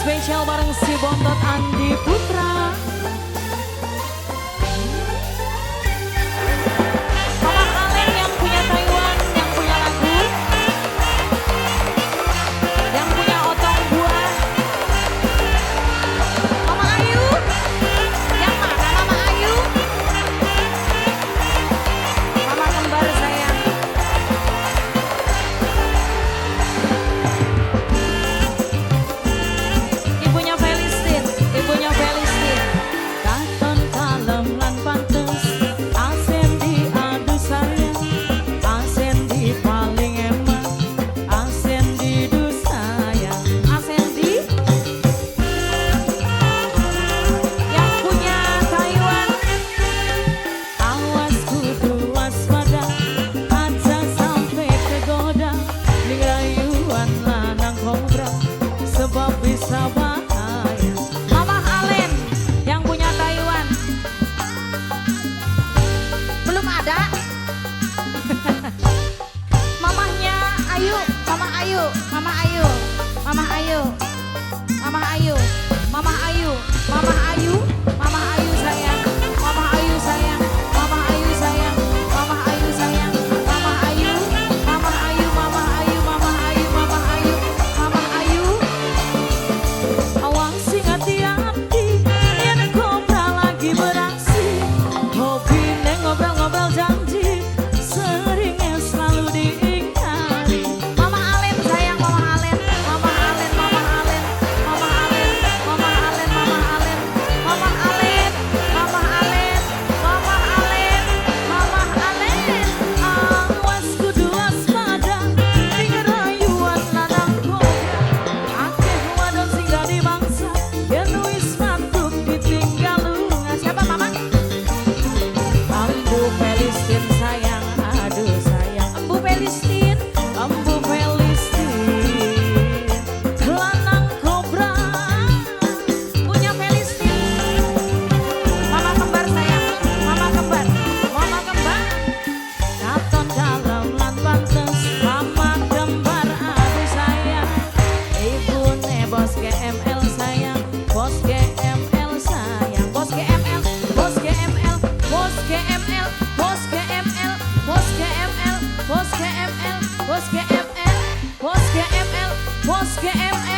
spesial bareng si Bontot Andi Putra. Mama Alen yang punya Taiwan, yang punya lagu, yang punya otong buah. Mama Ayu, yang mana Mama Ayu? Mama kembar sayang. Ibunya Felistin, ibunya Felistin. Katon kalem lan pantes, asen diadu sayang, asen di paling emang, asen didu sayang, asen di yang punya Taiwan. Awas kudu waspada, aja sampai kegoda, ning rayuan lanang kobra, sebab bisa bahaya. Mama Alen yang punya Taiwan. Belum ada. Mamahnya Ayu, Mama Ayu, Mama Ayu, Mama Ayu, Mama Ayu, Mama Ayu, Mama Ayu, Mama Ayu sayang, Mama Ayu sayang, Mama Ayu sayang, Mama Ayu sayang, Mama Ayu, Mama Ayu, Mama Ayu, Mama Ayu, Mama Ayu, Mama Ayu. Awang sing hati-hati, yen kobra lagi beraksi. Hobi neng ngobrol-ngobrol janji, seringnya selalu diingkari. Mama Alen sayang, Mama Alen, Mama Alen, Mama Alen, Mama Alen, Mama Alen, Mama Alen, Mama Alen, Mama Alen, Mama Alen, Mama Alen. Awas kudu waspada, ning rayuan lanang kobra. Akeh wadon sing dadi bangsa, yen wis mantuk ditinggal lunga. Siapa Mama? Ambu Felistin sayang, aduh sayang. Ambu Felistin, Ambu Felistin. Lanang kobra, punya Felistin. Mama kembar sayang, Mama kembar, Mama kembar. Katon dalam lan pantes, Mama kembar aduh sayang. Ibune bos GML sayang, bos GML sayang, bos GML, bos GML, bos GML, bos GML, bos GML, bos GML, bos GML, bos GML, bos GML.